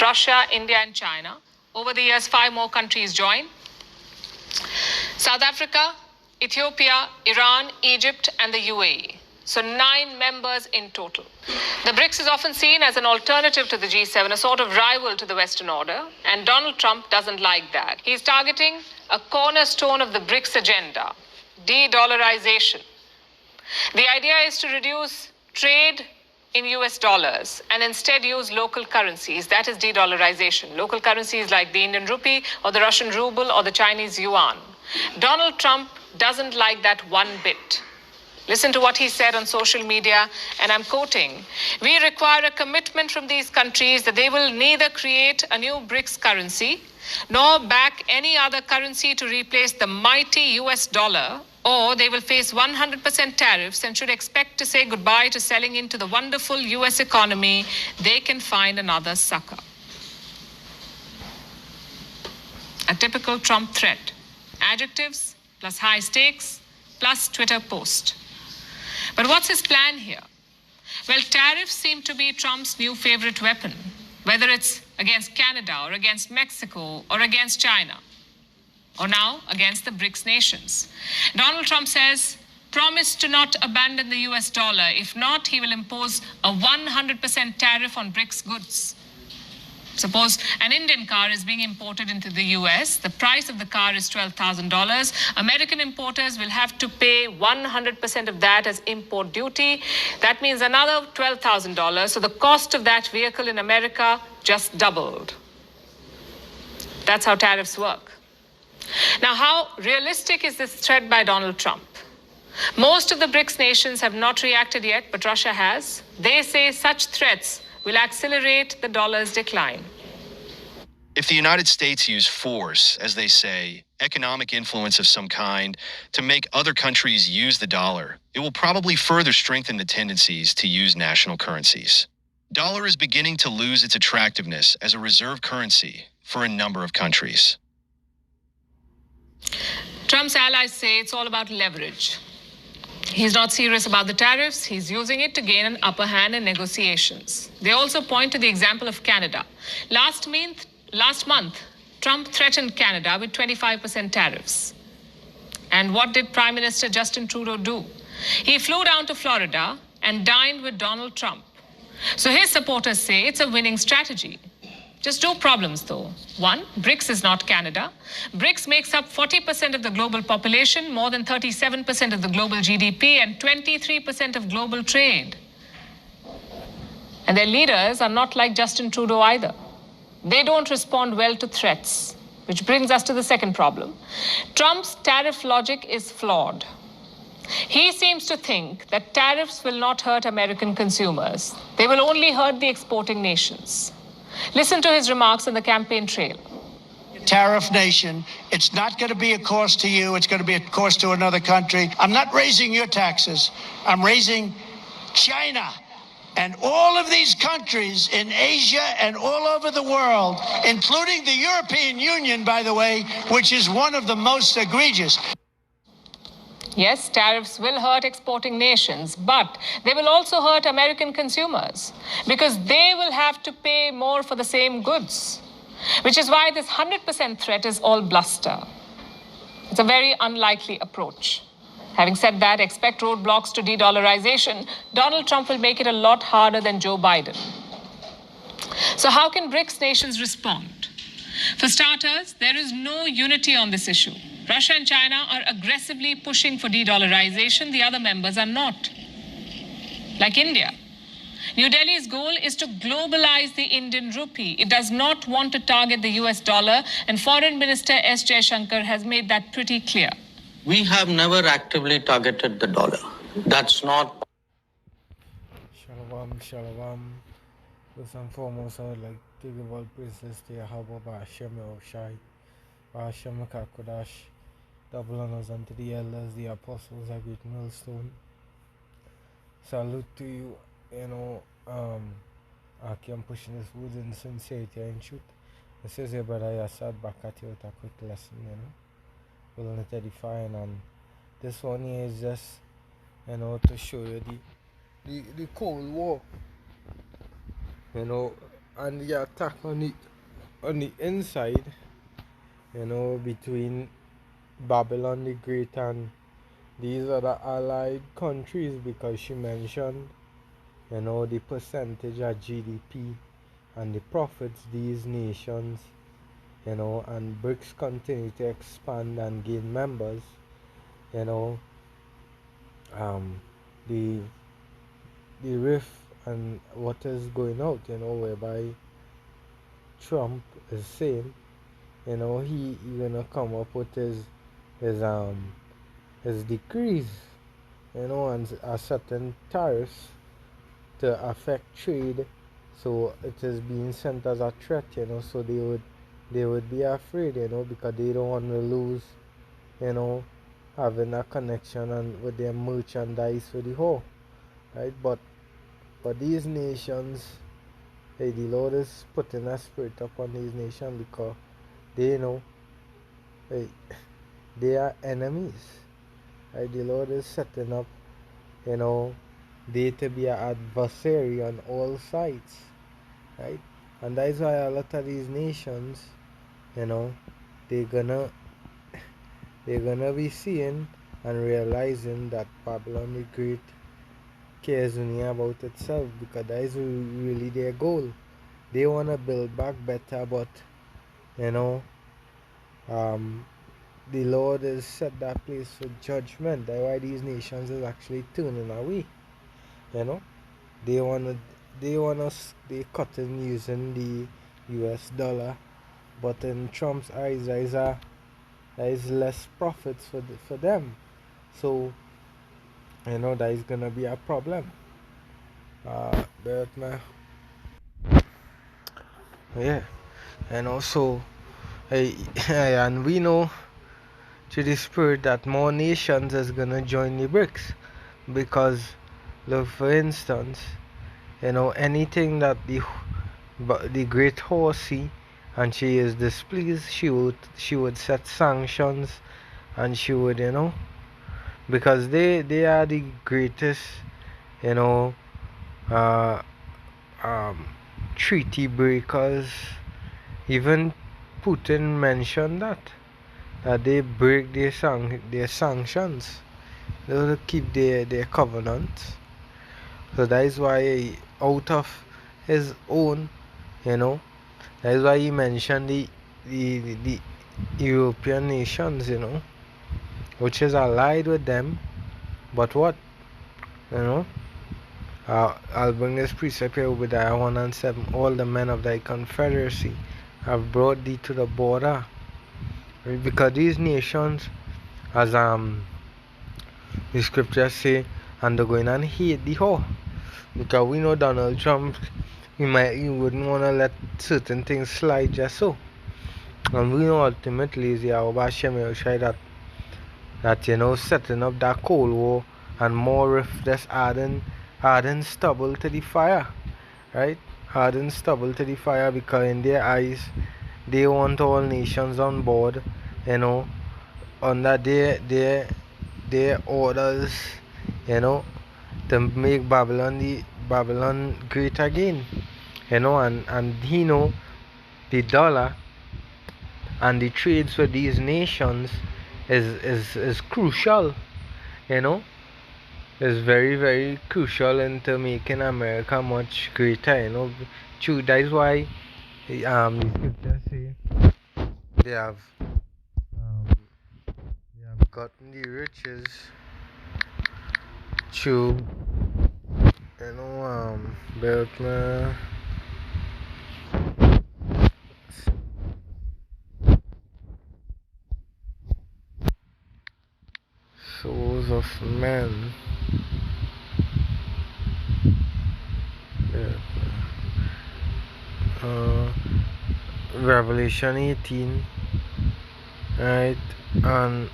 Russia, India, and China. Over the years, 5 more countries join. South Africa, Ethiopia, Iran, Egypt, and the UAE. So 9 members in total. The BRICS is often seen as an alternative to the G7, a sort of rival to the Western order, and Donald Trump doesn't like that. He's targeting a cornerstone of the BRICS agenda, de-dollarization. The idea is to reduce trade in US dollars and instead use local currencies. That is de-dollarization. Local currencies like the Indian rupee or the Russian ruble or the Chinese yuan. Donald Trump doesn't like that one bit. Listen to what he said on social media, and I'm quoting, "We require a commitment from these countries that they will neither create a new BRICS currency nor back any other currency to replace the mighty US dollar, or they will face 100% tariffs and should expect to say goodbye to selling into the wonderful US economy. They can find another sucker." A typical Trump threat. Adjectives plus high stakes plus Twitter post. But what's his plan here? Well, tariffs seem to be Trump's new favorite weapon, whether it's against Canada or against Mexico or against China, or now against the BRICS nations. Donald Trump says, promise to not abandon the US dollar. If not, he will impose a 100% tariff on BRICS goods. Suppose an Indian car is being imported into the US. The price of the car is $12,000. American importers will have to pay 100% of that as import duty. That means another $12,000. So the cost of that vehicle in America just doubled. That's how tariffs work. Now, how realistic is this threat by Donald Trump? Most of the BRICS nations have not reacted yet, but Russia has. They say such threats will accelerate the dollar's decline. If the United States use force, as they say, economic influence of some kind, to make other countries use the dollar, it will probably further strengthen the tendencies to use national currencies. Dollar is beginning to lose its attractiveness as a reserve currency for a number of countries. Trump's allies say it's all about leverage. He's not serious about the tariffs. He's using it to gain an upper hand in negotiations. They also point to the example of Canada. Last month, Trump threatened Canada with 25% tariffs. And what did Prime Minister Justin Trudeau do? He flew down to Florida and dined with Donald Trump. So his supporters say it's a winning strategy. Just 2 problems, though. 1, BRICS is not Canada. BRICS makes up 40% of the global population, more than 37% of the global GDP, and 23% of global trade. And their leaders are not like Justin Trudeau either. They don't respond well to threats, which brings us to the second problem. Trump's tariff logic is flawed. He seems to think that tariffs will not hurt American consumers. They will only hurt the exporting nations. Listen to his remarks on the campaign trail. Tariff nation, it's not going to be a cost to you, it's going to be a cost to another country. I'm not raising your taxes, I'm raising China and all of these countries in Asia and all over the world, including the European Union, by the way, which is one of the most egregious. Yes, tariffs will hurt exporting nations, but they will also hurt American consumers because they will have to pay more for the same goods, which is why this 100% threat is all bluster. It's a very unlikely approach. Having said that, expect roadblocks to de-dollarization. Donald Trump will make it a lot harder than Joe Biden. So how can BRICS nations respond? For starters, there is no unity on this issue. Russia and China are aggressively pushing for de-dollarization. The other members are not. Like India. New Delhi's goal is to globalize the Indian rupee. It does not want to target the US dollar, and Foreign Minister S. Jaishankar has made that pretty clear. We have never actively targeted the dollar. That's not... Shalom. First and foremost, I would like to give all praises to Yahweh Ba'ashem Yahushai, Ba'ashem Kakodash, double honors unto the elders, the apostles, a great millstone. Salute to you, I keep pushing this words in sincerity and truth. This is your brother Yasad back at you with a quick lesson, willing to edifying, and this one here is just, to show you the Cold War. and the attack on the inside, between Babylon the Great and these other allied countries, because she mentioned, the percentage of GDP and the profits these nations, and BRICS continue to expand and gain members, you know, um, the the rift and what is going out, whereby Trump is saying, he gonna come up with his his decrees, and a certain tariffs to affect trade. So it is being sent as a threat, so they would be afraid, because they don't want to lose, you know, having a connection and with their merchandise for the whole, right? But these nations, hey, the Lord is putting a spirit upon these nations because they know, hey, they are enemies, right? The Lord is setting up, you know, they to be an adversary on all sides, right? And that is why a lot of these nations, you know, they're gonna they're gonna be seeing and realizing that Babylon the Great cares only about itself, because that is really their goal. They wanna build back better, but you know, um, the Lord has set that place for judgment. That's why these nations is actually turning away. You know, they wanna they cutting using the US dollar, but in Trump's eyes, there is less profits for them. So that is gonna be a problem. But yeah, and also, hey, and we know to the spirit that more nations is gonna join the BRICS, because, look, for instance, anything that the great horse see and she is displeased, she would set sanctions, and she would, because they are the greatest, you know uh um treaty breakers. Even Putin mentioned that they break their sanctions. They will keep their covenants. So that is why, out of his own, you know that is why he mentioned the European nations, which is allied with them. But what, you know I'll bring this precept here with Isaiah 1 and 7. All the men of thy confederacy have brought thee to the border. Right? Because these nations, as the scriptures say, and they're going and hate the whole. Because we know Donald Trump, he wouldn't want to let certain things slide just so. And we know ultimately is Yahweh Hashem Yahushai that setting up that Cold War, and more if just adding stubble to the fire, right? Adding stubble to the fire, because in their eyes they want all nations on board, under their orders, to make Babylon great again, and the dollar and the trades for these nations is crucial, you know is very, very crucial into making America much greater, true. That is why the scriptures say they have gotten the riches through, built souls of men. Revelation 18, right? And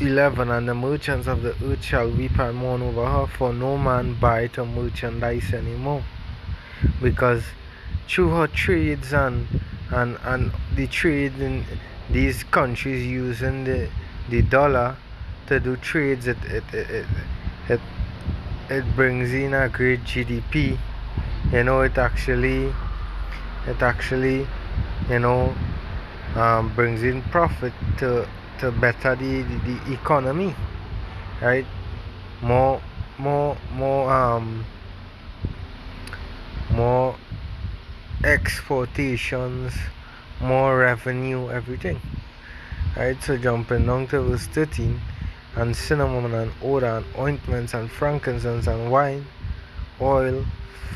11, and the merchants of the earth shall weep and mourn over her, for no man buyeth her merchandise anymore, because through her trades and the trade in these countries using the dollar, to do trades. It it brings in a great GDP. You know, it actually, you know, brings in profit to better the economy, right? More more more more exportations, more revenue, everything. Right, so jumping down to verse 13, and cinnamon and odor and ointments and frankincense and wine, oil,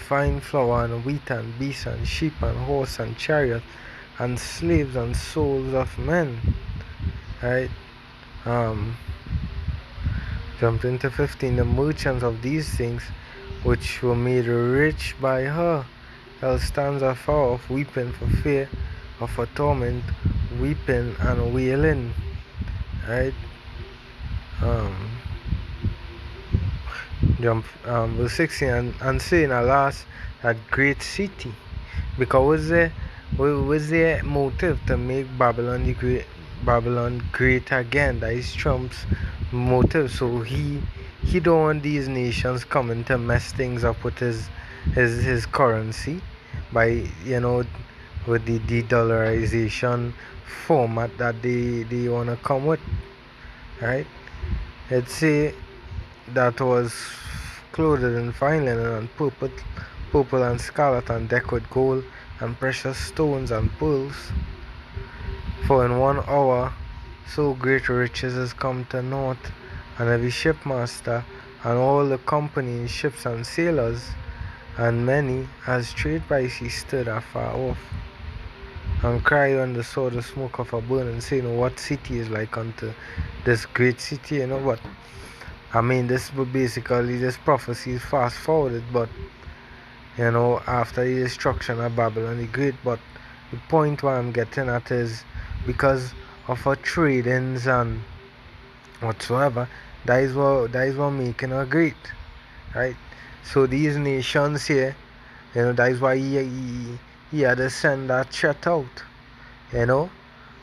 fine flour and wheat and beasts and sheep and horse and chariot and slaves and souls of men. Right, um, jumping to 15, the merchants of these things which were made rich by her, else stands afar off, weeping for fear of a torment, weeping and wailing. Right, um, verse 16, and saying, alas, that great city, because was their motive to make Babylon great again? That is Trump's motive. So he don't want these nations coming to mess things up with his currency by, you know, with the de-dollarization format that they want to come with, right? Let's say that was clothed in fine linen and purple and scarlet and decked with gold and precious stones and pearls. For in 1 hour so great riches is come to naught, and every shipmaster and all the company in ships and sailors, and many as trade by sea stood afar off, and cried when they saw the smoke of a burning, saying, what city is like unto this great city? You know what? I mean, this prophecy is fast forwarded, but you know, after the destruction of Babylon the Great. But the point where I'm getting at is because of our tradings and whatsoever, that is what making her great, right? So these nations here, you know, that is why he had to send that shut out, you know,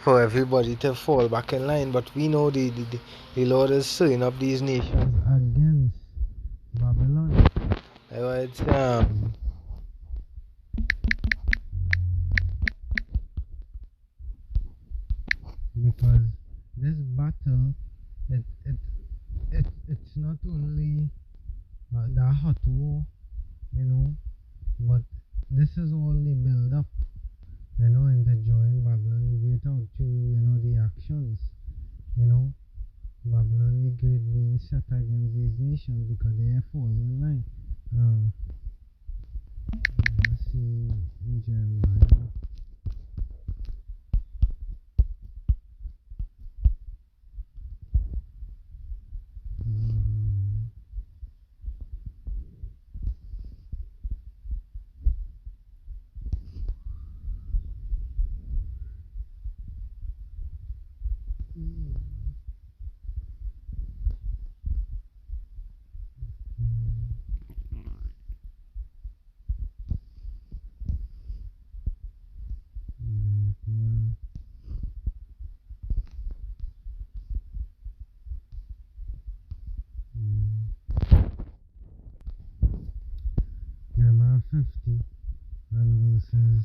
for everybody to fall back in line. But we know the Lord is stirring up these nations against Babylon. It's because this battle, it's not only the hot war, you know, but this is all the build up, you know, into joining Babylon the Great out to, you know, the actions, you know, Babylon the Great being set against these nations because they are falling in line. Let's see in Jeremiah. Jeremiah 50 and verses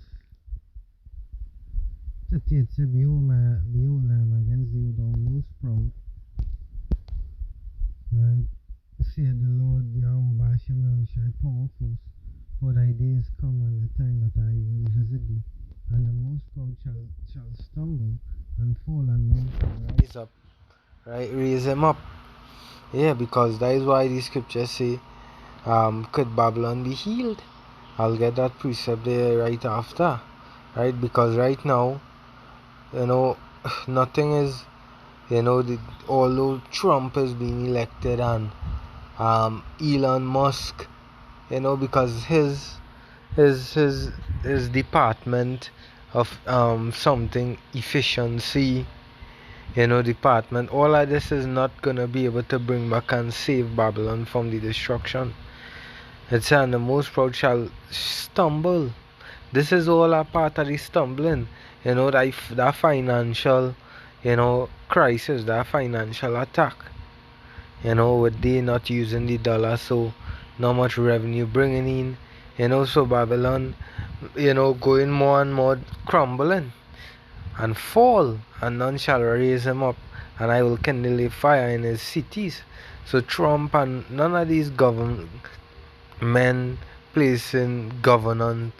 38 says, behold, I am against thee, thou most proud. Right? Said the Lord Yahweh Bashem shall powerful, for thy days come and the time that I will visit thee, and the most proud shall stumble and fall, and none shall rise up. Right? Raise him up. Yeah, because that is why the scriptures say, could Babylon be healed? I'll get that precept there right after. Right? Because right now, you know, nothing is, you know, although Trump is being elected and Elon Musk, you know, because his department of something efficiency, you know, department, all of this is not gonna be able to bring back and save Babylon from the destruction. It's saying the most proud shall stumble. This is all a part of the stumbling, you know, that financial, you know, crisis, that financial attack, with they not using the dollar, so not much revenue bringing in, so Babylon, going more and more crumbling and fall, and none shall raise him up, and I will kindle a fire in his cities. So Trump and none of these men placed in governing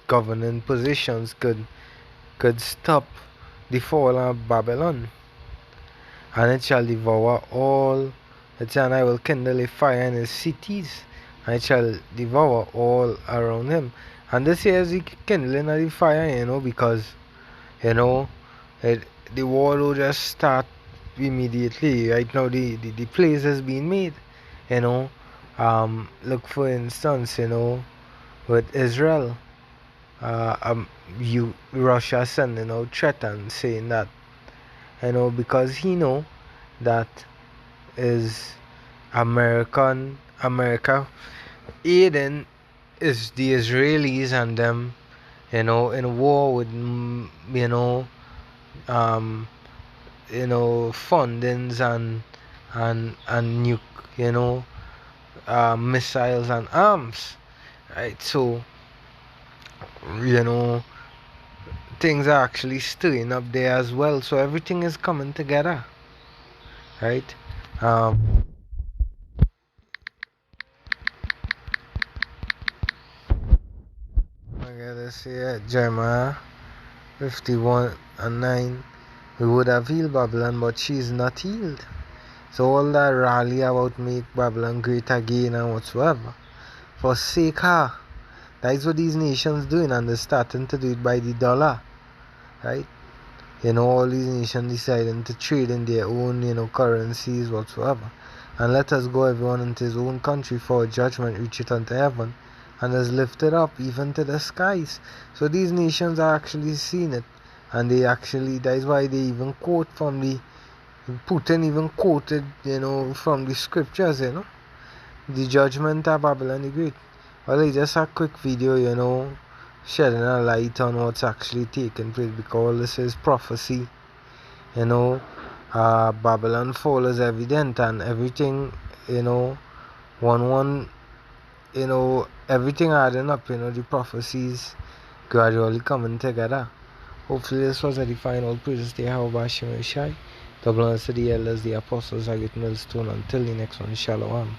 positions could stop the fall of Babylon, and it shall devour all. It said, and I will kindle a fire in his cities, and it shall devour all around him. And this here is the kindling of the fire, because it, the war will just start immediately. Right now, the place is being made. Look for instance, with Israel, Russia sending out threat and saying that, because he know that is America aiding is the Israelis and them, in war with um fundings and nuke, missiles and arms, right? So things are actually stirring up there as well, so everything is coming together, right? I gotta say Jeremiah 51:9, we would have healed Babylon, but she is not healed. So all that rally about make Babylon great again and whatsoever, forsake her. That is what these nations doing, and they're starting to do it by the dollar, right? All these nations deciding to trade in their own, currencies whatsoever. And let us go everyone into his own country, for judgment reacheth unto heaven, and is lifted up even to the skies. So these nations are actually seeing it, and that is why they even quote from Putin even quoted, from the scriptures, the judgment of Babylon the Great. Well, it's just a quick video, shedding a light on what's actually taking place, because this is prophecy. Babylon fall is evident, and everything, one, everything adding up, the prophecies gradually coming together. Hopefully this was a final praises to Yahweh Shem Shai. Double honors to the elders, the apostles, I get millstone. Until the next one, Shalom.